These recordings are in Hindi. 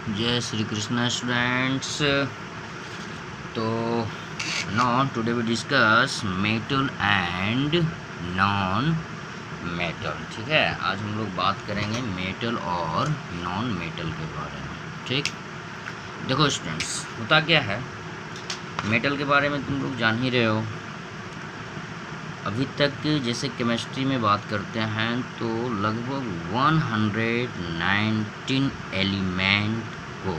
जय श्री कृष्णा स्टूडेंट्स। तो now today we discuss metal and non metal. ठीक है, आज हम लोग बात करेंगे मेटल और नॉन मेटल के बारे में। ठीक, देखो स्टूडेंट्स, होता क्या है, मेटल के बारे में तुम लोग जान ही रहे हो। अभी तक जैसे केमिस्ट्री में बात करते हैं तो लगभग 119 एलिमेंट को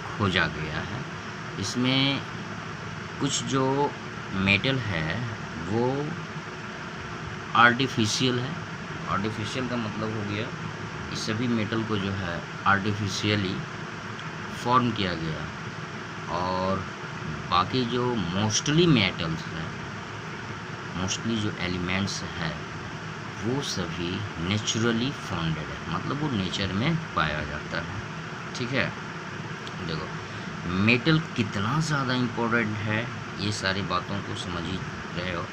खोजा गया है। इसमें कुछ जो मेटल है वो आर्टिफिशियल है। आर्टिफिशियल का मतलब हो गया इस सभी मेटल को जो है आर्टिफिशियली फॉर्म किया गया, और बाकी जो मोस्टली मेटल्स हैं, मोस्टली जो एलिमेंट्स है वो सभी नेचुरली फाउंडेड है, मतलब वो नेचर में पाया जाता है। ठीक है, देखो मेटल कितना ज़्यादा इम्पोर्टेंट है ये सारी बातों को समझ ही रहे हो।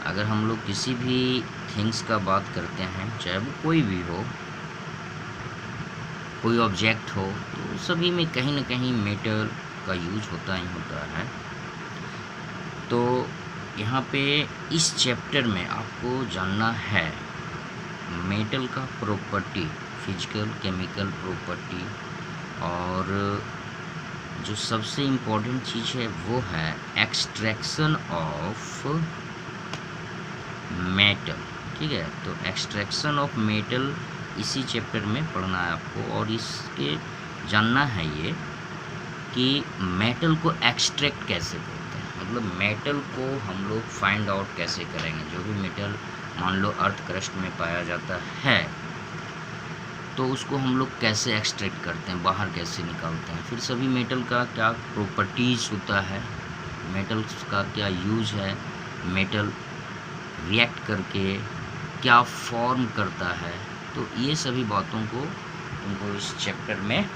अगर हम लोग किसी भी थिंग्स का बात करते हैं, चाहे वो कोई भी हो, कोई ऑब्जेक्ट हो, तो सभी में कहीं ना कहीं मेटल का यूज होता ही होता है। तो यहाँ पे इस चैप्टर में आपको जानना है मेटल का प्रॉपर्टी, फिजिकल केमिकल प्रॉपर्टी, और जो सबसे इम्पोर्टेंट चीज़ है वो है एक्सट्रैक्शन ऑफ मेटल। ठीक है, तो एक्सट्रैक्शन ऑफ मेटल इसी चैप्टर में पढ़ना है आपको, और इसके जानना है ये कि मेटल को एक्सट्रैक्ट कैसे करते हैं, मतलब मेटल को हम लोग फाइंड आउट कैसे करेंगे। जो भी मेटल मान लो अर्थ क्रस्ट में पाया जाता है तो उसको हम लोग कैसे एक्सट्रैक्ट करते हैं, बाहर कैसे निकालते हैं, फिर सभी मेटल का क्या प्रॉपर्टीज़ होता है, मेटल्स का क्या यूज है, मेटल रिएक्ट करके क्या फॉर्म करता है। तो ये सभी बातों को तुमको इस चैप्टर में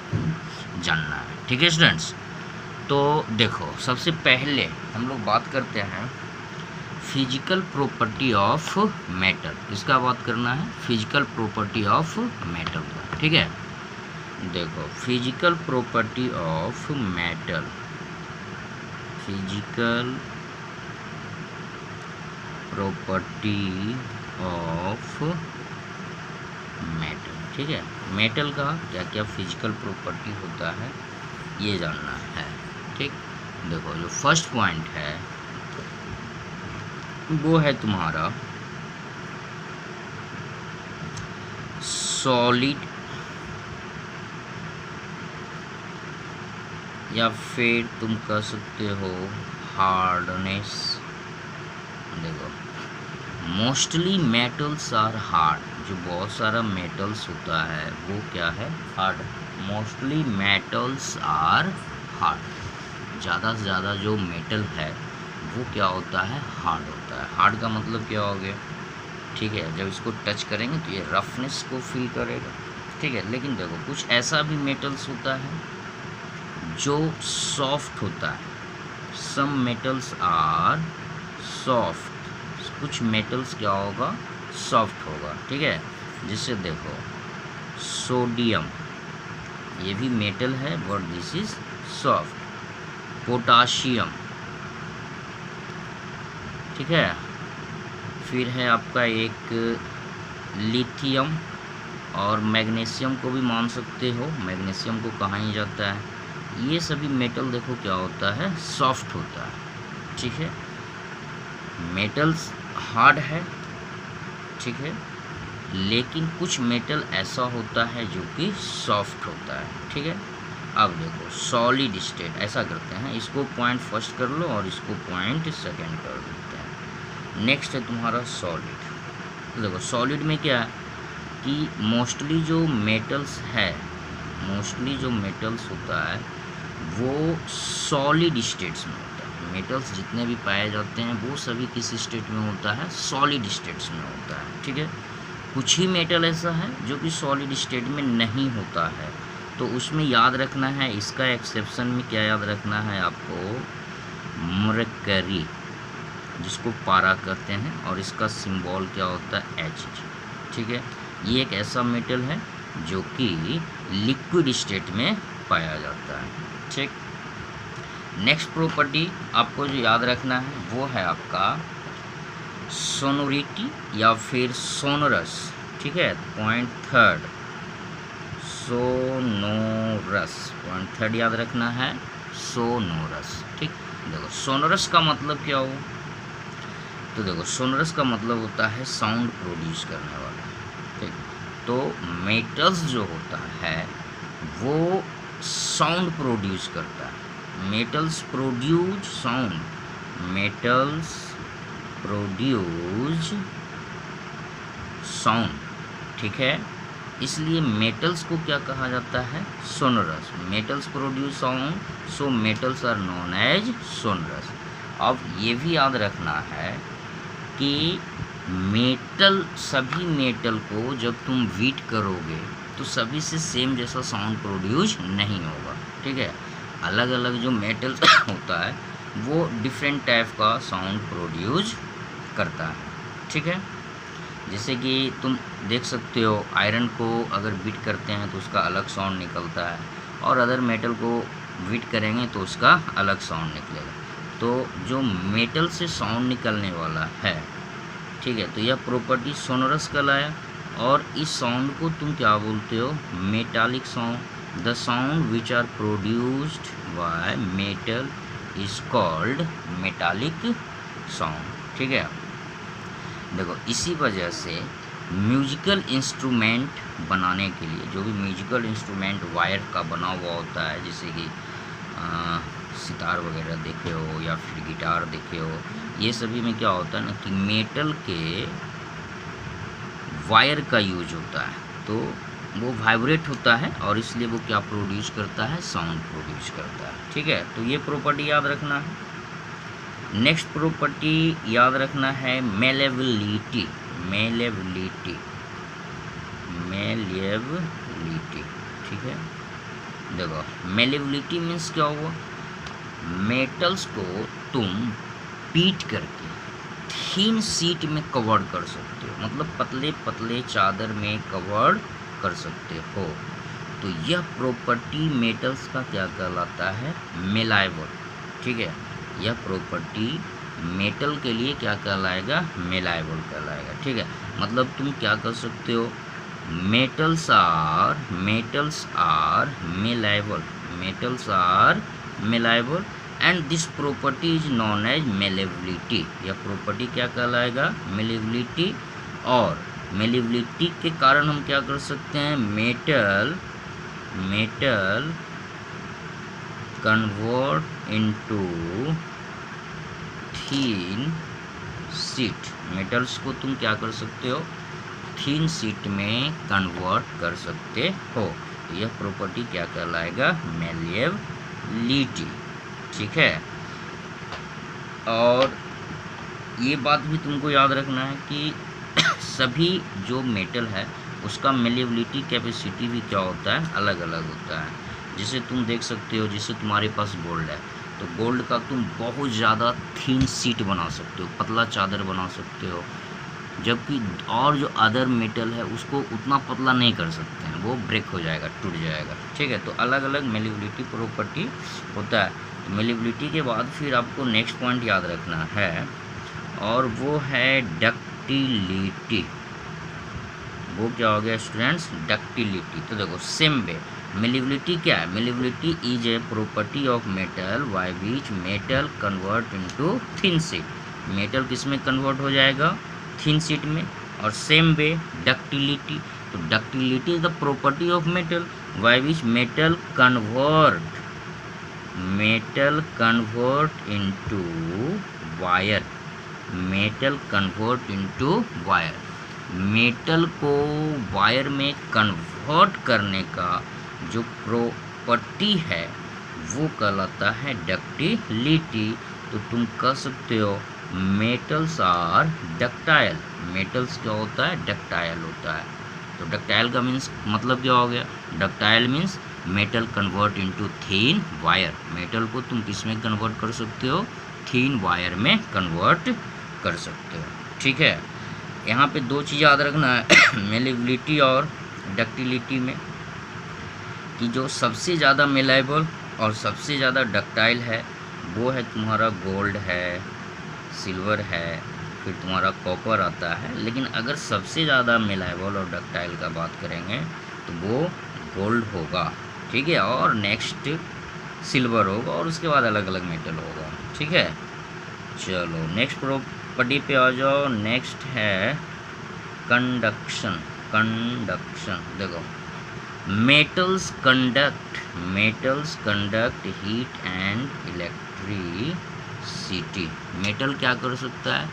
जानना है। ठीक है स्टूडेंट्स, तो देखो सबसे पहले हम लोग बात करते हैं फिजिकल प्रॉपर्टी ऑफ मेटल। किसका बात करना है? फिजिकल प्रॉपर्टी ऑफ मेटल का। ठीक है, देखो physical property of metal, physical property of metal. ठीक है, मेटल का क्या क्या फिजिकल प्रॉपर्टी होता है ये जानना है। ठीक, देखो जो फर्स्ट पॉइंट है वो है तुम्हारा सॉलिड या फिर तुम कह सकते हो हार्डनेस। देखो मोस्टली मेटल्स आर हार्ड, जो बहुत सारा मेटल्स होता है वो क्या है? Hard. Mostly metals are hard, ज़्यादा से ज़्यादा जो मेटल है वो क्या होता है? हार्ड होता है। हार्ड का मतलब क्या हो गया? ठीक है, जब इसको टच करेंगे तो ये रफनेस को फील करेगा। ठीक है, लेकिन देखो कुछ ऐसा भी मेटल्स होता है जो सॉफ्ट होता है। सम मेटल्स आर सॉफ्ट, कुछ मेटल्स क्या होगा? सॉफ्ट होगा। ठीक है, जिससे देखो सोडियम, ये भी मेटल है but this is soft. Potassium, ठीक है, फिर है आपका एक लिथियम, और मैग्नीशियम को भी मान सकते हो, मैग्नीशियम को कहा ही जाता है। ये सभी मेटल देखो क्या होता है? सॉफ्ट होता है। ठीक है, मेटल्स हार्ड है, ठीक है, लेकिन कुछ मेटल ऐसा होता है जो कि सॉफ्ट होता है। ठीक है, अब देखो सॉलिड स्टेट, ऐसा करते हैं, इसको पॉइंट फर्स्ट कर लो और इसको पॉइंट सेकंड कर देते हैं। नेक्स्ट है तुम्हारा सॉलिड। तो देखो सॉलिड में क्या है कि मोस्टली जो मेटल्स है, मोस्टली जो मेटल्स होता है वो सॉलिड स्टेट्स में होता है। मेटल्स जितने भी पाए जाते हैं वो सभी किस स्टेट में होता है? सॉलिड स्टेट्स में होता है। ठीक है, कुछ ही मेटल ऐसा है जो कि सॉलिड स्टेट में नहीं होता है, तो उसमें याद रखना है, इसका एक्सेप्शन में क्या याद रखना है आपको? मरकरी, जिसको पारा कहते हैं, और इसका सिंबल क्या होता है? H। ठीक है, ये एक ऐसा मेटल है जो कि लिक्विड स्टेट में पाया जाता है। ठीक, नेक्स्ट प्रॉपर्टी आपको जो याद रखना है वो है आपका सोनोरिटी या फिर सोनोरस। ठीक है, point third sonorous, point third याद रखना है सोनोरस। ठीक, देखो सोनोरस का मतलब क्या हो, तो देखो सोनोरस का मतलब होता है साउंड प्रोड्यूस करने वाला। ठीक, तो मेटल्स जो होता है वो साउंड प्रोड्यूस करता है। Metals produce sound, metals produce sound. ठीक है, इसलिए मेटल्स को क्या कहा जाता है, sonorous. Metals produce sound, so metals are known as sonorous. अब ये भी याद रखना है कि मेटल, सभी मेटल को जब तुम बीट करोगे तो सभी से सेम जैसा साउंड प्रोड्यूस नहीं होगा। ठीक है, अलग अलग जो मेटल होता है वो डिफरेंट टाइप का साउंड प्रोड्यूस करता है। ठीक है, जैसे कि तुम देख सकते हो आयरन को अगर बीट करते हैं तो उसका अलग साउंड निकलता है, और अदर मेटल को बीट करेंगे तो उसका अलग साउंड निकलेगा। तो जो मेटल से साउंड निकलने वाला है, ठीक है, तो यह प्रॉपर्टी सोनोरस कहलाया। और इस साउंड को तुम क्या बोलते हो, metallic sound. The sound which are produced by metal is called metallic sound. ठीक है, देखो इसी वजह से म्यूजिकल इंस्ट्रूमेंट बनाने के लिए, जो भी म्यूजिकल इंस्ट्रूमेंट वायर का बना हुआ होता है, जैसे कि सितार वगैरह देखे हो या फिर गिटार देखे हो, ये सभी में क्या होता है ना कि मेटल के वायर का यूज होता है, तो वो वाइब्रेट होता है और इसलिए वो क्या प्रोड्यूस करता है, साउंड प्रोड्यूस करता है। ठीक है, तो ये प्रॉपर्टी याद रखना है। नेक्स्ट प्रॉपर्टी याद रखना है मेलेबिलिटी। Malleability, malleability. ठीक है, देखो मेलेबिलिटी मीन्स क्या हुआ, मेटल्स को तुम बीट करके थीन शीट में कवर कर सकते हो, मतलब पतले पतले चादर में कवर कर सकते हो। तो यह प्रॉपर्टी मेटल्स का क्या कहलाता है, मेलाइबल। ठीक है, यह प्रॉपर्टी मेटल के लिए क्या कहलाएगा, मेलाइबल कहलाएगा। ठीक है, मतलब तुम क्या कर सकते हो, metals are malleable, metals are malleable and this property is known as malleability. यह प्रॉपर्टी क्या कहलाएगा, मेलेबिलिटी। और मेलेबिलिटी के कारण हम क्या कर सकते हैं, मेटल कन्वर्ट इनटू थीन शीट। मेटल्स को तुम क्या कर सकते हो, थीन शीट में कन्वर्ट कर सकते हो। तो यह प्रॉपर्टी क्या कहलाएगा, मेलेबिलिटी। ठीक है, और ये बात भी तुमको याद रखना है कि सभी जो मेटल है उसका मेलेबिलिटी कैपेसिटी भी क्या होता है, अलग अलग होता है। जैसे तुम देख सकते हो, जैसे तुम्हारे पास गोल्ड है तो गोल्ड का तुम बहुत ज़्यादा थीन शीट बना सकते हो, पतला चादर बना सकते हो, जबकि और जो अदर मेटल है उसको उतना पतला नहीं कर सकते हैं, वो ब्रेक हो जाएगा, टूट जाएगा। ठीक है, तो अलग अलग मेलेबिलिटी प्रॉपर्टी होता है। तो मेलेबिलिटी के बाद फिर आपको नेक्स्ट पॉइंट याद रखना है और वो है डक्टिलिटी। वो क्या हो गया स्टूडेंट्स, डक्टिलिटी। तो देखो सेम वे मेलेबिलिटी क्या है, malleability is a property of metal by which metal convert into thin sheet. Metal किस में कन्वर्ट हो जाएगा, थिन शीट में। और सेम वे डक्टिलिटी, तो ductility is the property of metal by which metal convert into wire. Metal convert into wire, metal को वायर में कन्वर्ट करने का जो प्रॉपर्टी है वो कहलाता है डक्टिलिटी। तो तुम कह सकते हो मेटल्स आर डक्टाइल। मेटल्स क्या होता है, डक्टाइल होता है। तो डक्टाइल का मीन्स मतलब क्या हो गया, ductile means metal convert into थीन वायर। मेटल को तुम किस में कन्वर्ट कर सकते हो, थीन वायर में कन्वर्ट कर सकते हो। ठीक है, यहाँ पे दो चीज़ याद रखना है मेलेबिलिटी और डक्टिलिटी में। कि जो सबसे ज़्यादा मेलेबल और सबसे ज़्यादा डक्टाइल है वो है तुम्हारा गोल्ड है, सिल्वर है, फिर तुम्हारा कॉपर आता है। लेकिन अगर सबसे ज़्यादा मेलेबल और डक्टाइल का बात करेंगे तो वो गोल्ड होगा, ठीक है, और नेक्स्ट सिल्वर होगा और उसके बाद अलग अलग मेटल होगा, ठीक है। चलो नेक्स्ट प्रॉपर्टी पे आ जाओ। नेक्स्ट है कंडक्शन। कंडक्शन देखो, metals conduct heat and electricity. Metal क्या कर सकता है?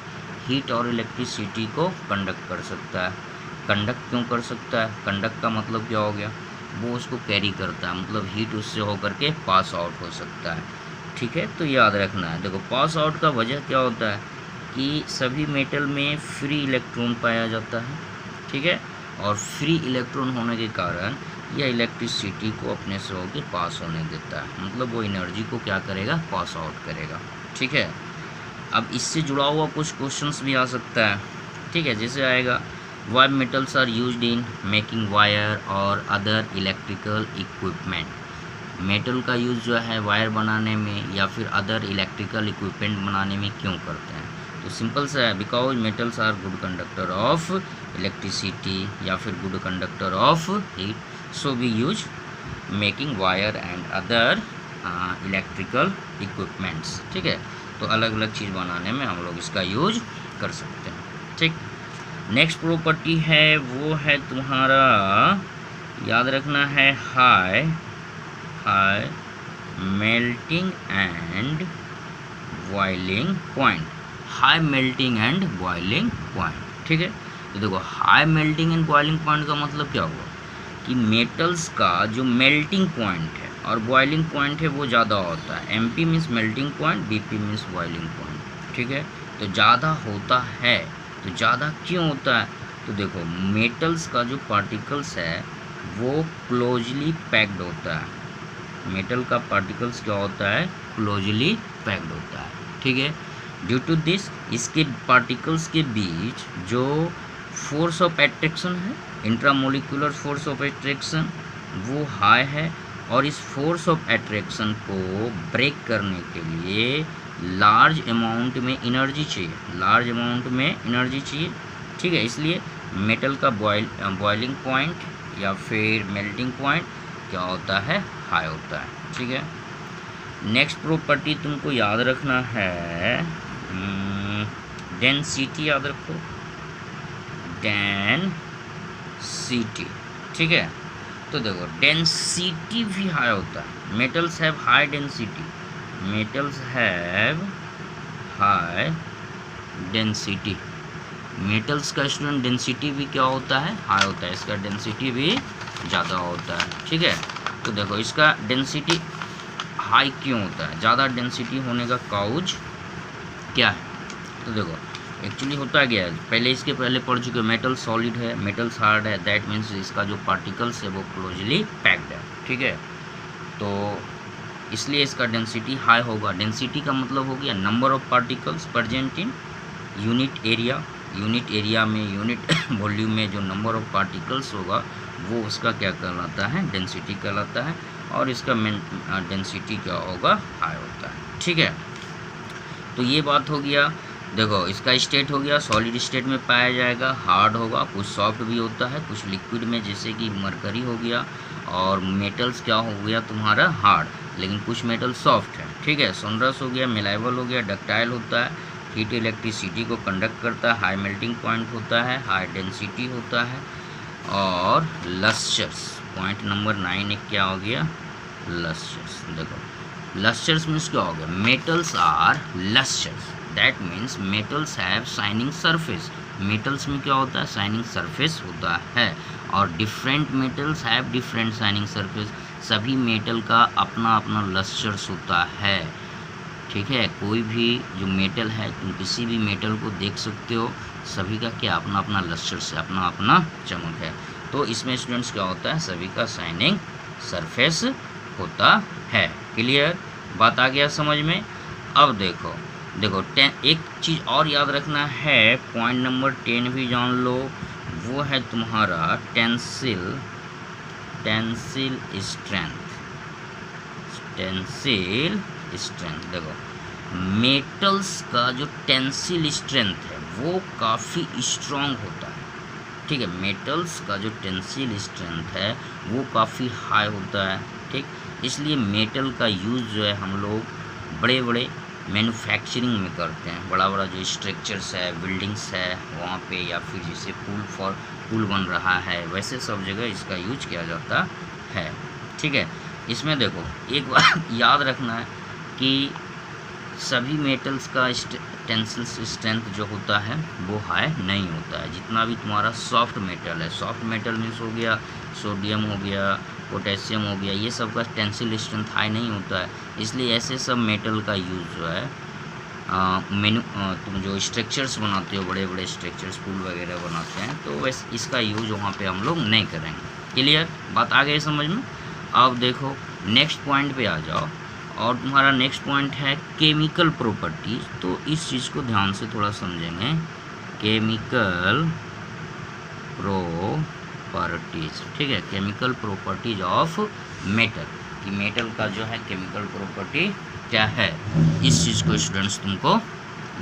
हीट और इलेक्ट्रिसिटी को कंडक्ट कर सकता है। कंडक्ट क्यों कर सकता है? कंडक्ट का मतलब क्या हो गया? वो उसको कैरी करता है, मतलब हीट उससे होकर के पास आउट हो सकता है, ठीक है। तो याद रखना है। देखो पास आउट का वजह क्या होता है कि सभी मेटल में फ्री इलेक्ट्रॉन पाया जाता है, ठीक है, और फ्री इलेक्ट्रॉन होने के कारण यह इलेक्ट्रिसिटी को अपने से होकर पास होने देता है, मतलब वो एनर्जी को क्या करेगा? पास आउट करेगा, ठीक है। अब इससे जुड़ा हुआ कुछ क्वेश्चंस भी आ सकता है, ठीक है, जैसे आएगा why metals are used in making wire और अदर इलेक्ट्रिकल इक्विपमेंट। मेटल का यूज़ जो है वायर बनाने में या फिर अदर इलेक्ट्रिकल इक्विपमेंट बनाने में क्यों करते हैं? तो सिंपल सा है, because metals are good conductor of electricity या फिर good conductor of heat, so we use making wire and other electrical equipments, ठीक है। तो अलग अलग चीज़ बनाने में हम लोग इसका यूज कर सकते हैं, ठीक। नेक्स्ट प्रॉपर्टी है वो है तुम्हारा, याद रखना है, high melting and boiling point. High melting and boiling point, ठीक है। तो देखो high melting and boiling point का मतलब क्या हुआ कि मेटल्स का जो मेल्टिंग पॉइंट है और बॉइलिंग पॉइंट है वो ज़्यादा होता है। MP means melting point, BP means boiling point, ठीक है। तो ज़्यादा होता है, तो ज़्यादा क्यों होता है? तो देखो मेटल्स का जो पार्टिकल्स है वो क्लोजली पैक्ड होता है। मेटल का पार्टिकल्स क्या होता है? क्लोजली पैक्ड होता है, ठीक है। ड्यू टू दिस इसके पार्टिकल्स के बीच जो फोर्स ऑफ एट्रैक्शन है, इंट्रामोलिकुलर फोर्स ऑफ एट्रैक्शन, वो हाई है, और इस फोर्स ऑफ एट्रैक्शन को ब्रेक करने के लिए लार्ज अमाउंट में एनर्जी चाहिए, ठीक है। इसलिए मेटल का बॉइलिंग पॉइंट या फिर मेल्टिंग पॉइंट क्या होता है? हाई होता है, ठीक है। नेक्स्ट प्रॉपर्टी तुमको याद रखना है डेंसिटी, याद रखो डेंसिटी, ठीक है। तो देखो डेंसिटी भी हाई होता है। Metals have high density, metals का स्टूडेंट डेंसिटी भी क्या होता है? हाई होता है। इसका डेंसिटी भी ज़्यादा होता है, ठीक है। तो देखो इसका डेंसिटी हाई क्यों होता है? ज़्यादा डेंसिटी होने का काउज क्या है? तो देखो एक्चुअली होता क्या है, इसके पहले पढ़ चुके, मेटल सॉलिड है, मेटल्स हार्ड है, दैट मीन्स इसका जो पार्टिकल्स है वो क्लोजली पैक्ड है, ठीक है। तो इसलिए इसका डेंसिटी हाई होगा। डेंसिटी का मतलब हो गया number of particles present in unit area. Unit area में, यूनिट वॉल्यूम में जो नंबर ऑफ पार्टिकल्स होगा वो उसका क्या कहलाता है? डेंसिटी कहलाता है। और इसका डेंसिटी क्या होगा? हाई होता है, ठीक है। तो ये बात हो गया। देखो इसका स्टेट हो गया, सॉलिड स्टेट में पाया जाएगा, हार्ड होगा, कुछ सॉफ्ट भी होता है, कुछ लिक्विड में जैसे कि मरकरी हो गया, और मेटल्स क्या हो गया तुम्हारा? हार्ड, लेकिन कुछ मेटल सॉफ्ट है, ठीक है। सोनरस हो गया, मेलाइबल हो गया, डक्टाइल होता है, हीट इलेक्ट्रिसिटी को कंडक्ट करता है, हाई मेल्टिंग पॉइंट होता है, हाई डेंसिटी होता है, और लस्चर्स। पॉइंट नंबर 9 एक क्या हो गया? लस्चर्स। देखो लस्चर्स मीन्स क्या हो गया? Metals are lustrous, that means metals have shining surface. Metals में क्या होता है? शाइनिंग सरफेस होता है, और different metals have different shining surface. सभी मेटल का अपना अपना लस्चर्स होता है, ठीक है। कोई भी जो मेटल है, तुम किसी भी मेटल को देख सकते हो, सभी का क्या अपना अपना लस्चर्स है, अपना अपना चमक है। तो इसमें स्टूडेंट्स क्या होता है? सभी का शाइनिंग सरफेस होता है। क्लियर? बात आ गया समझ में? अब देखो एक चीज़ और याद रखना है, पॉइंट नंबर 10 भी जान लो, वो है तुम्हारा tensile tensile strength, tensile strength देखो, मेटल्स का जो टेंसिल स्ट्रेंथ है वो काफ़ी स्ट्रॉन्ग होता है, ठीक है। मेटल्स का जो टेंसिल स्ट्रेंथ है वो काफ़ी हाई होता है, ठीक। इसलिए मेटल का यूज़ जो है हम लोग बड़े बड़े मैन्युफैक्चरिंग में करते हैं, बड़ा बड़ा जो स्ट्रक्चर्स है, बिल्डिंग्स है वहाँ पे, या फिर जैसे पुल बन रहा है, वैसे सब जगह इसका यूज किया जाता है, ठीक है। इसमें देखो एक बात याद रखना है कि सभी मेटल्स का टेंसिल स्ट्रेंथ जो होता है वो हाई नहीं होता है। जितना भी तुम्हारा सॉफ्ट मेटल है, सॉफ्ट मेटल मीन्स हो गया सोडियम हो गया, पोटेशियम हो गया, ये सब का टेंसिल स्ट्रेंथ हाई नहीं होता है। इसलिए ऐसे सब मेटल का यूज़ जो है तुम जो स्ट्रक्चर्स बनाते हो, बड़े बड़े स्ट्रक्चर्स पुल वगैरह बनाते हैं, तो वैसे इसका यूज़ वहाँ पे हम लोग नहीं करेंगे। क्लियर, बात आ गई समझ में। अब देखो नेक्स्ट पॉइंट पे आ जाओ, और तुम्हारा नेक्स्ट पॉइंट है केमिकल प्रॉपर्टीज। तो इस चीज़ को ध्यान से थोड़ा समझेंगे, केमिकल प्रॉपर्टीज, ठीक है। केमिकल प्रॉपर्टीज ऑफ मेटल, कि मेटल का जो है केमिकल प्रॉपर्टी क्या है, इस चीज़ को स्टूडेंट्स तुमको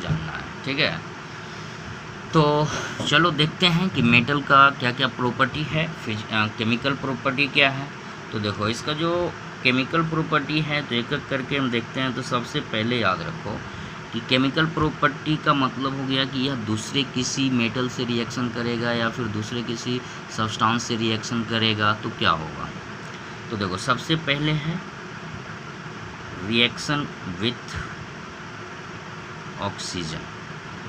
जानना है, ठीक है। तो चलो देखते हैं कि मेटल का क्या क्या प्रॉपर्टी है, केमिकल प्रॉपर्टी क्या है। तो देखो इसका जो केमिकल प्रॉपर्टी है तो एक एक करके हम देखते हैं। तो सबसे पहले याद रखो कि केमिकल प्रॉपर्टी का मतलब हो गया कि यह दूसरे किसी मेटल से रिएक्शन करेगा या फिर दूसरे किसी सब्सटेंस से रिएक्शन करेगा तो क्या होगा। तो देखो सबसे पहले है रिएक्शन विथ ऑक्सीजन,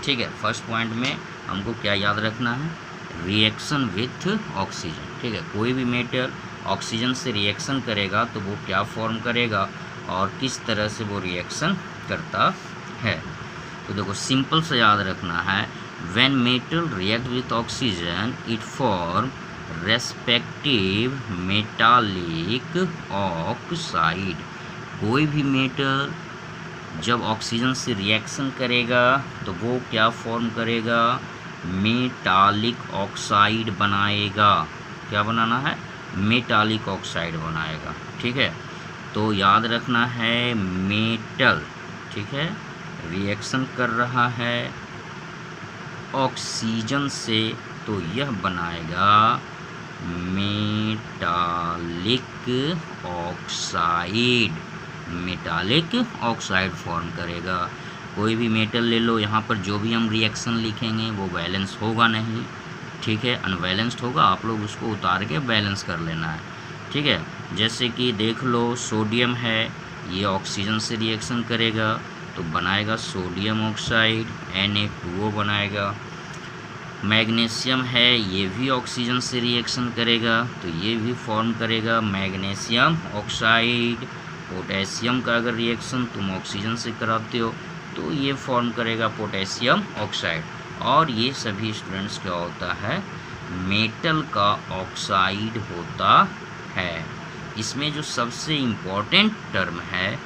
ठीक है। फर्स्ट पॉइंट में हमको क्या याद रखना है, रिएक्शन विथ ऑक्सीजन, ठीक है। कोई भी मेटल ऑक्सीजन से रिएक्शन करेगा तो वो क्या फॉर्म करेगा और किस तरह से वो रिएक्शन करता है। तो देखो सिंपल से याद रखना है, when metal react with oxygen it form respective metallic oxide. कोई भी मेटल जब ऑक्सीजन से रिएक्शन करेगा तो वो क्या फॉर्म करेगा, मेटालिक ऑक्साइड बनाएगा। क्या बनाना है, मेटालिक ऑक्साइड बनाएगा, ठीक है। तो याद रखना है मेटल, ठीक है, रिएक्शन कर रहा है ऑक्सीजन से तो यह बनाएगा metallic oxide, metallic oxide form करेगा। कोई भी मेटल ले लो, यहाँ पर जो भी हम रिएक्शन लिखेंगे वो बैलेंस होगा नहीं, ठीक है, अनबैलेंस्ड होगा। आप लोग उसको उतार के बैलेंस कर लेना है, ठीक है। जैसे कि देख लो सोडियम है, ये ऑक्सीजन से रिएक्शन करेगा तो बनाएगा सोडियम ऑक्साइड, Na2O बनाएगा। मैग्नीशियम है, ये भी ऑक्सीजन से रिएक्शन करेगा तो ये भी फॉर्म करेगा मैग्नीशियम ऑक्साइड। पोटेशियम का अगर रिएक्शन तुम ऑक्सीजन से कराते हो तो ये फॉर्म करेगा पोटेशियम ऑक्साइड। और ये सभी स्टूडेंट्स क्या होता है, मेटल का ऑक्साइड होता है। इसमें जो सबसे इम्पॉर्टेंट टर्म है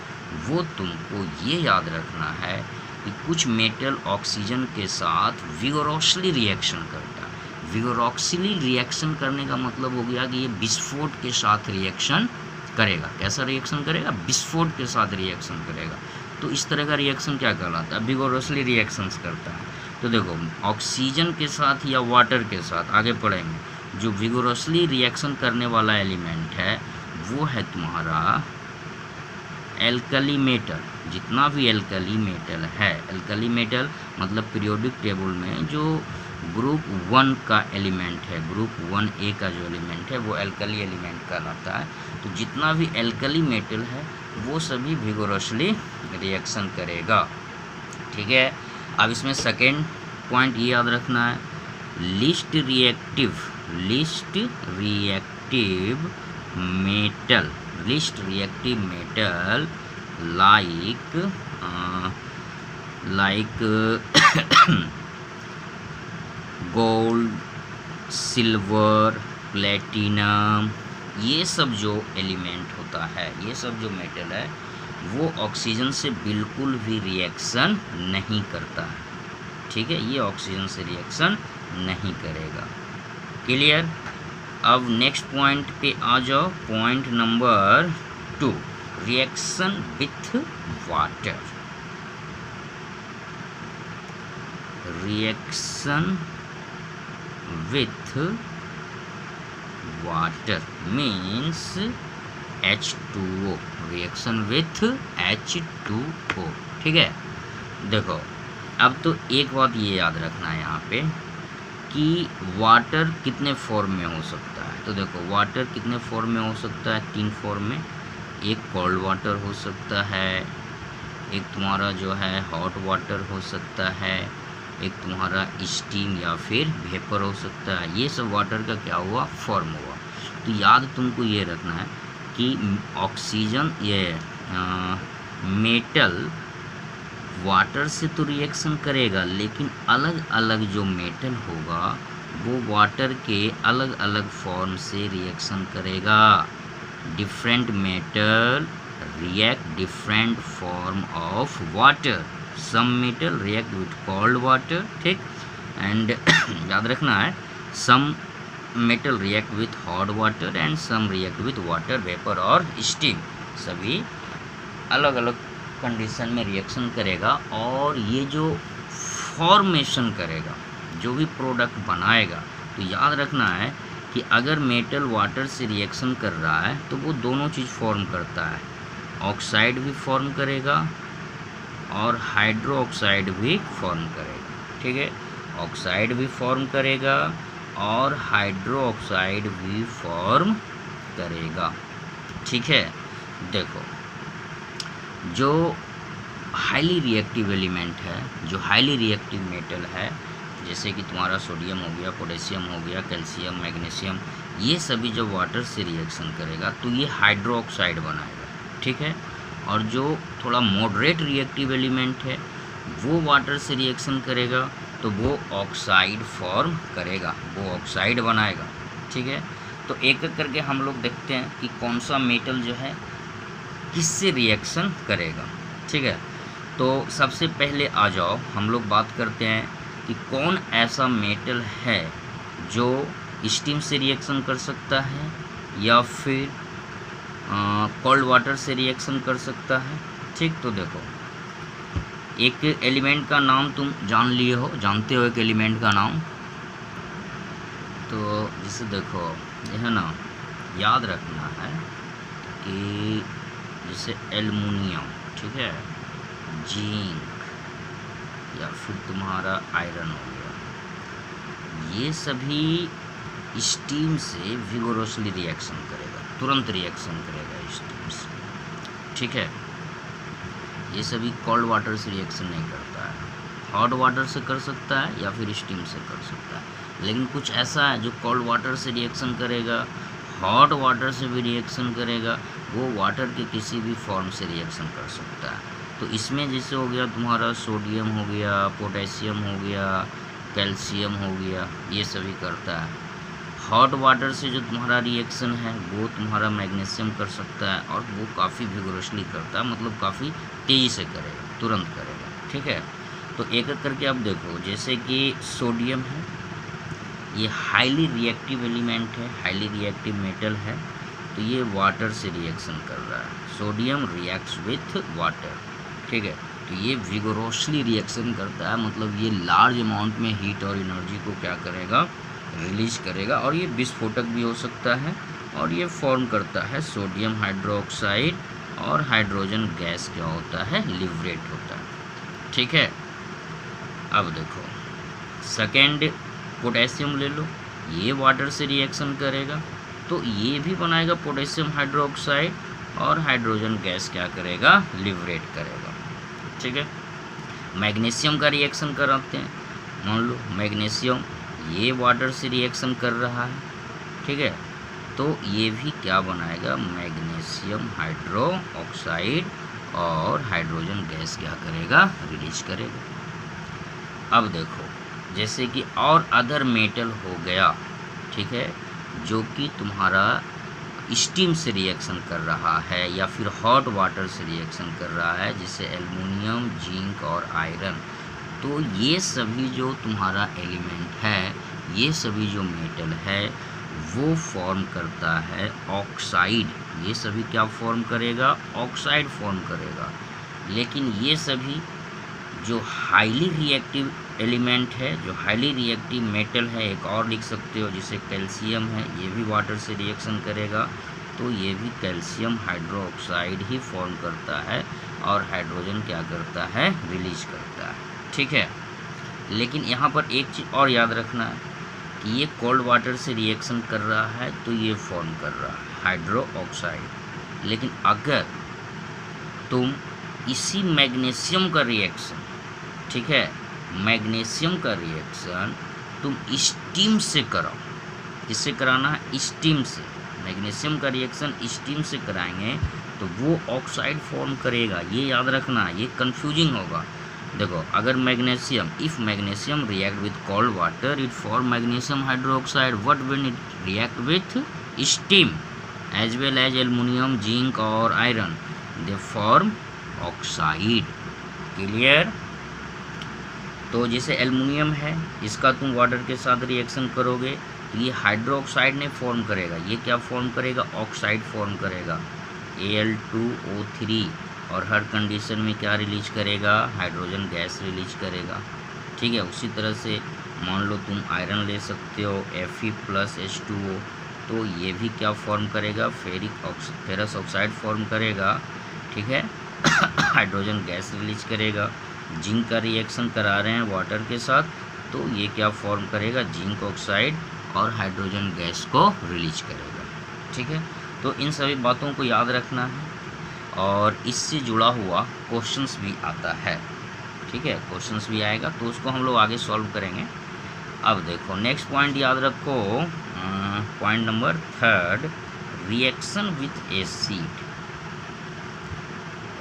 वो तुमको ये याद रखना है कि कुछ मेटल ऑक्सीजन के साथ विगोरसली रिएक्शन करता है। विगोरसली रिएक्शन करने का मतलब हो गया कि ये विस्फोट के साथ रिएक्शन करेगा। कैसा रिएक्शन करेगा, विस्फोट के साथ रिएक्शन करेगा। तो इस तरह का रिएक्शन क्या कहलाता है, विगोरसली रिएक्शंस करता है। तो देखो ऑक्सीजन के साथ या वाटर के साथ आगे पढ़ेंगे, जो विगोरसली रिएक्शन करने वाला एलिमेंट है वो है तुम्हारा एल्कली मेटल। जितना भी एल्कली मेटल है, एल्कली मेटल मतलब पीरियोडिक टेबल में जो ग्रुप 1 का एलिमेंट है, ग्रुप 1A का जो एलिमेंट है वो एल्कली एलिमेंट कहलाता है। तो जितना भी एल्कली मेटल है वो सभी विगोरसली रिएक्शन करेगा, ठीक है। अब इसमें सेकेंड पॉइंट ये याद रखना है, least reactive metal, least reactive metal like gold, silver, platinum, ये सब जो एलिमेंट होता है, ये सब जो मेटल है वो ऑक्सीजन से बिल्कुल भी रिएक्शन नहीं करता है, ठीक है। ये ऑक्सीजन से रिएक्शन नहीं करेगा, क्लियर। अब नेक्स्ट पॉइंट पे आ जाओ, point number 2, reaction with water. Reaction with water means H2O, reaction with H2O। ठीक है, देखो अब तो एक बात ये याद रखना है यहाँ पे कि वाटर कितने फॉर्म में हो सकता है। तो देखो वाटर कितने फॉर्म में हो सकता है, 3 फॉर्म में। एक कोल्ड वाटर हो सकता है, एक तुम्हारा जो है हॉट वाटर हो सकता है, एक तुम्हारा स्टीम या फिर वेपर हो सकता है। ये सब वाटर का क्या हुआ, फॉर्म हुआ। तो याद तुमको ये रखना है कि ऑक्सीजन, ये मेटल वाटर से तो रिएक्शन करेगा, लेकिन अलग अलग जो मेटल होगा वो वाटर के अलग अलग फॉर्म से रिएक्शन करेगा। Different metal react different form of water. Some metal react with cold water, ठीक, एंड याद रखना है some metal react with hot water and some react with water vapour और स्टीम। सभी अलग अलग कंडीशन में रिएक्शन करेगा, और ये जो फॉर्मेशन करेगा, जो भी प्रोडक्ट बनाएगा, तो याद रखना है कि अगर मेटल वाटर से रिएक्शन कर रहा है तो वो दोनों चीज़ फॉर्म करता है, ऑक्साइड भी फॉर्म करेगा और हाइड्रो ऑक्साइड भी फॉर्म करेगा। ठीक है, ऑक्साइड भी फॉर्म करेगा और हाइड्रो ऑक्साइड भी फॉर्म करेगा। ठीक है, देखो जो हाईली रिएक्टिव एलिमेंट है, जो हाईली रिएक्टिव मेटल है, जैसे कि तुम्हारा सोडियम हो गया, पोटेशियम हो गया, कैल्शियम, मैग्नीशियम, ये सभी जब वाटर से रिएक्शन करेगा तो ये हाइड्रो ऑक्साइड बनाएगा। ठीक है, और जो थोड़ा मॉडरेट रिएक्टिव एलिमेंट है वो वाटर से रिएक्शन करेगा तो वो ऑक्साइड फॉर्म करेगा, वो ऑक्साइड बनाएगा। ठीक है, तो एक एक करके हम लोग देखते हैं कि कौन सा मेटल जो है किससे रिएक्शन करेगा। ठीक है, तो सबसे पहले आ जाओ हम लोग बात करते हैं कि कौन ऐसा मेटल है जो स्टीम से रिएक्शन कर सकता है या फिर कोल्ड वाटर से रिएक्शन कर सकता है। ठीक, तो देखो एक एलिमेंट का नाम तुम जानते हो एक एलिमेंट का नाम। तो जैसे देखो यह है ना, याद रखना है कि जैसे एल्युमिनियम, ठीक है, जिंक या फिर तुम्हारा आयरन हो गया, ये सभी स्टीम से विगोरसली रिएक्शन करेगा, तुरंत रिएक्शन करेगा स्टीम से। ठीक है, ये सभी कोल्ड वाटर से रिएक्शन नहीं करता है, हॉट वाटर से कर सकता है या फिर स्टीम से कर सकता है। लेकिन कुछ ऐसा है जो कोल्ड वाटर से रिएक्शन करेगा, हॉट वाटर से भी रिएक्शन करेगा, वो वाटर के किसी भी फॉर्म से रिएक्शन कर सकता है। तो इसमें जैसे हो गया तुम्हारा सोडियम हो गया, पोटेशियम हो गया, कैल्शियम हो गया, ये सभी करता है। हॉट वाटर से जो तुम्हारा रिएक्शन है वो तुम्हारा मैग्नीशियम कर सकता है, और वो काफ़ी विगोरसली करता है, मतलब काफ़ी तेज़ी से करेगा, तुरंत करेगा। ठीक है, तो एक एक करके अब देखो, जैसे कि सोडियम है, ये हाईली रिएक्टिव एलिमेंट है, हाईली रिएक्टिव मेटल है, तो ये वाटर से रिएक्शन कर रहा है। Sodium reacts with water. ठीक है, तो ये विगोरसली रिएक्शन करता है, मतलब ये लार्ज अमाउंट में हीट और एनर्जी को क्या करेगा, रिलीज करेगा, और ये विस्फोटक भी हो सकता है, और ये फॉर्म करता है सोडियम हाइड्रोक्साइड, और हाइड्रोजन गैस क्या होता है, लिबरेट होता है। ठीक है, अब देखो सेकेंड पोटेशियम ले लो, ये वाटर से रिएक्शन करेगा तो ये भी बनाएगा पोटेशियम हाइड्रोक्साइड, और हाइड्रोजन गैस क्या करेगा, लिबरेट करेगा। ठीक है, मैग्नीशियम का रिएक्शन कराते हैं, मान लो मैग्नीशियम ये वाटर से रिएक्शन कर रहा है। ठीक है, तो ये भी क्या बनाएगा, मैग्नीशियम हाइड्रो ऑक्साइड, और हाइड्रोजन गैस क्या करेगा, रिलीज करेगा। अब देखो जैसे कि और अदर मेटल हो गया, ठीक है, जो कि तुम्हारा स्टीम से रिएक्शन कर रहा है या फिर हॉट वाटर से रिएक्शन कर रहा है, जैसे एल्युमिनियम, जिंक और आयरन। तो ये सभी जो तुम्हारा एलिमेंट है, ये सभी जो मेटल है, वो फॉर्म करता है ऑक्साइड। ये सभी क्या फॉर्म करेगा? ऑक्साइड फॉर्म करेगा। लेकिन ये सभी जो हाईली रिएक्टिव एलिमेंट है, जो हाईली रिएक्टिव मेटल है, एक और लिख सकते हो जिसे कैल्शियम है, ये भी वाटर से रिएक्शन करेगा, तो ये भी कैल्शियम हाइड्रोक्साइड ही फॉर्म करता है और हाइड्रोजन क्या करता है? रिलीज करता है। ठीक है, लेकिन यहाँ पर एक चीज़ और याद रखना है कि ये कोल्ड वाटर से रिएक्शन कर रहा है तो ये फॉर्म कर रहा है हाइड्रो ऑक्साइड। लेकिन अगर तुम इसी मैग्नीशियम का रिएक्शन, ठीक है, मैग्नीशियम का रिएक्शन तुम स्टीम से कराओ, किससे कराना है? स्टीम से। मैग्नीशियम का रिएक्शन स्टीम से कराएंगे तो वो ऑक्साइड फॉर्म करेगा। ये याद रखना, ये कंफ्यूजिंग होगा। देखो, अगर magnesium, if magnesium react with cold water it form magnesium hydroxide, what when it react with steam as well as aluminium, zinc और iron, they form oxide. Clear? तो जैसे एल्युमिनियम है, इसका तुम वाटर के साथ रिएक्शन करोगे तो ये हाइड्रोक्साइड ने फॉर्म करेगा। ये क्या फॉर्म करेगा? ऑक्साइड फॉर्म करेगा, Al2O3, और हर कंडीशन में क्या रिलीज करेगा? हाइड्रोजन गैस रिलीज करेगा। ठीक है, उसी तरह से मान लो तुम आयरन ले सकते हो, Fe+H2O, तो ये भी क्या फॉर्म करेगा? फेरस ऑक्साइड फॉर्म करेगा। ठीक है, हाइड्रोजन गैस रिलीज करेगा। जिंक का रिएक्शन करा रहे हैं वाटर के साथ, तो ये क्या फॉर्म करेगा? जिंक ऑक्साइड और हाइड्रोजन गैस को रिलीज करेगा। ठीक है, तो इन सभी बातों को याद रखना है और इससे जुड़ा हुआ क्वेश्चंस भी आता है। ठीक है, क्वेश्चंस भी आएगा तो उसको हम लोग आगे सॉल्व करेंगे। अब देखो नेक्स्ट पॉइंट याद रखो, point number 3, reaction with acid.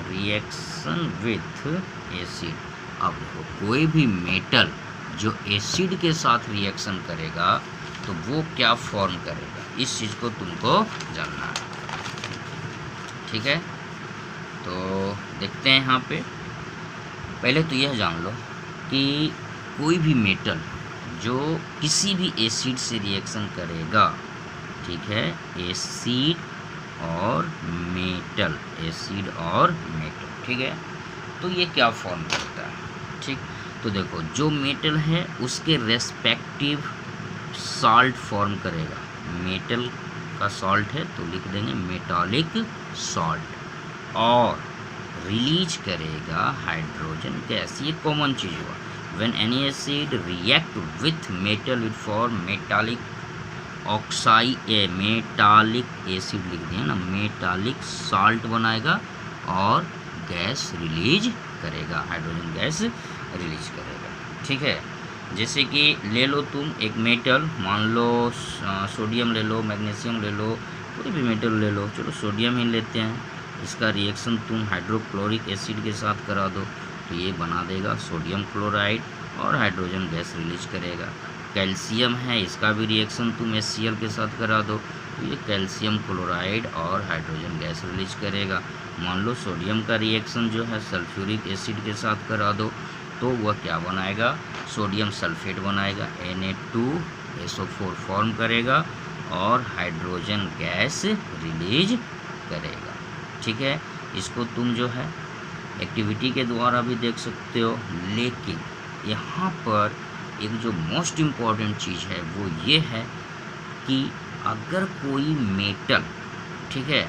Reaction with acid. अब देखो, कोई भी मेटल जो एसिड के साथ रिएक्शन करेगा तो वो क्या फॉर्म करेगा, इस चीज़ को तुमको जानना है। ठीक है, तो देखते हैं यहाँ पे। पहले तो यह जान लो कि कोई भी मेटल जो किसी भी एसिड से रिएक्शन करेगा, ठीक है, एसिड और मेटल, एसिड और मेटल, ठीक है, तो ये क्या फॉर्म करता है? ठीक, तो देखो, जो मेटल है उसके रेस्पेक्टिव सॉल्ट फॉर्म करेगा। मेटल का सॉल्ट है तो लिख देंगे मेटालिक सॉल्ट, और रिलीज करेगा हाइड्रोजन गैस। ये कॉमन चीज़ हुआ। When any acid react with metal it form metallic oxide, metallic acid लिख दिया ना, मेटालिक सॉल्ट बनाएगा और गैस रिलीज करेगा, हाइड्रोजन गैस रिलीज करेगा। ठीक है, जैसे कि ले लो तुम एक मेटल, मान लो सोडियम ले लो, मैग्नीशियम ले लो, कोई भी मेटल ले लो, चलो सोडियम ही लेते हैं। इसका रिएक्शन तुम हाइड्रोक्लोरिक एसिड के साथ करा दो तो ये बना देगा सोडियम क्लोराइड और हाइड्रोजन गैस रिलीज करेगा। कैल्शियम है, इसका भी रिएक्शन तुम HCl के साथ करा दो तो ये कैल्शियम क्लोराइड और हाइड्रोजन गैस रिलीज करेगा। मान लो सोडियम का रिएक्शन जो है सल्फ्यूरिक एसिड के साथ करा दो तो वह क्या बनाएगा? सोडियम सल्फेट बनाएगा, Na2SO4 फॉर्म करेगा और हाइड्रोजन गैस रिलीज करेगा। ठीक है, इसको तुम जो है एक्टिविटी के द्वारा भी देख सकते हो। लेकिन यहाँ पर एक जो मोस्ट इम्पॉर्टेंट चीज़ है वो ये है कि अगर कोई मेटल, ठीक है,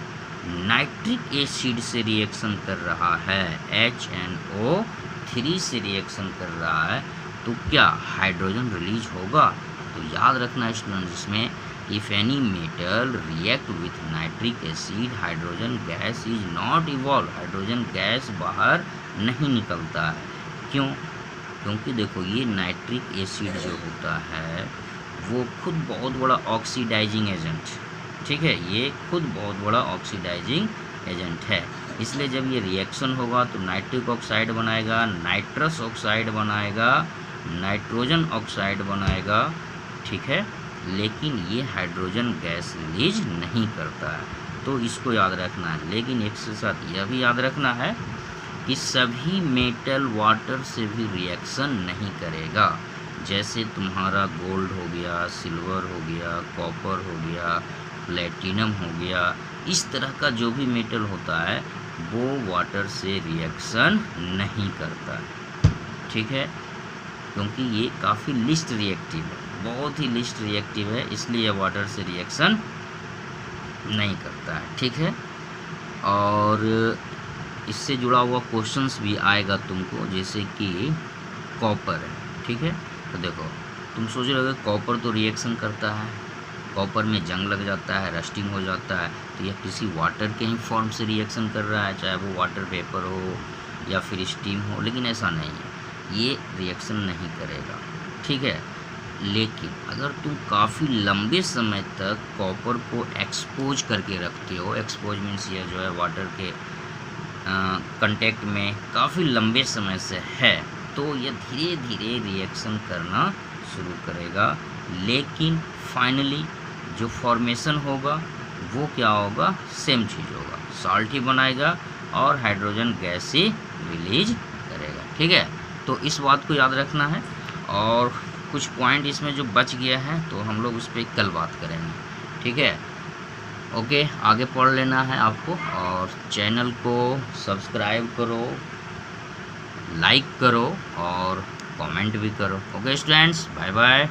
नाइट्रिक एसिड से रिएक्शन कर रहा है, HNO3 से रिएक्शन कर रहा है, तो क्या हाइड्रोजन रिलीज होगा? तो याद रखना स्टूडेंट्स, इसमें if any metal react with nitric acid hydrogen gas is not evolve, hydrogen gas बाहर नहीं निकलता है। क्यों? क्योंकि देखो, ये नाइट्रिक एसिड जो होता है वो खुद बहुत बड़ा ऑक्सीडाइजिंग एजेंट, ठीक है, ये खुद बहुत बड़ा ऑक्सीडाइजिंग एजेंट है। इसलिए जब ये रिएक्शन होगा तो नाइट्रिक ऑक्साइड बनाएगा, नाइट्रस ऑक्साइड बनाएगा, नाइट्रोजन ऑक्साइड बनाएगा, ठीक है, लेकिन ये हाइड्रोजन गैस रिलीज नहीं करता है। तो इसको याद रखना है। लेकिन एक से साथ यह भी याद रखना है कि सभी मेटल वाटर से भी रिएक्शन नहीं करेगा। जैसे तुम्हारा गोल्ड हो गया, सिल्वर हो गया, कॉपर हो गया, प्लेटिनम हो गया, इस तरह का जो भी मेटल होता है वो वाटर से रिएक्शन नहीं करता, ठीक है, क्योंकि ये काफ़ी लिस्ट रिएक्टिव है, बहुत ही लिस्ट रिएक्टिव है, इसलिए वाटर से रिएक्शन नहीं करता है, ठीक है। और इससे जुड़ा हुआ क्वेश्चंस भी आएगा तुमको, जैसे कि कॉपर है, ठीक है। तो देखो तुम सोच रहे हो कॉपर तो रिएक्शन करता है, कॉपर में जंग लग जाता है, रस्टिंग हो जाता है, तो यह किसी वाटर के ही फॉर्म से रिएक्शन कर रहा है, चाहे वो वाटर वेपर हो या फिर स्टीम हो, लेकिन ऐसा नहीं है, ये रिएक्शन नहीं करेगा, ठीक है। लेकिन अगर तुम काफ़ी लंबे समय तक कॉपर को एक्सपोज करके रखते हो, एक्सपोज मीन्स ये जो है वाटर के कांटेक्ट में काफ़ी लंबे समय से है, तो यह धीरे धीरे रिएक्शन करना शुरू करेगा, लेकिन फाइनली जो फॉर्मेशन होगा वो क्या होगा, सेम चीज़ होगा, साल्ट ही बनाएगा और हाइड्रोजन गैस ही रिलीज करेगा, ठीक है। तो इस बात को याद रखना है, और कुछ पॉइंट इसमें जो बच गया है तो हम लोग उस पर कल बात करेंगे, ठीक है। ओके, आगे पढ़ लेना है आपको, और चैनल को सब्सक्राइब करो, लाइक करो और कमेंट भी करो। Okay students, bye bye.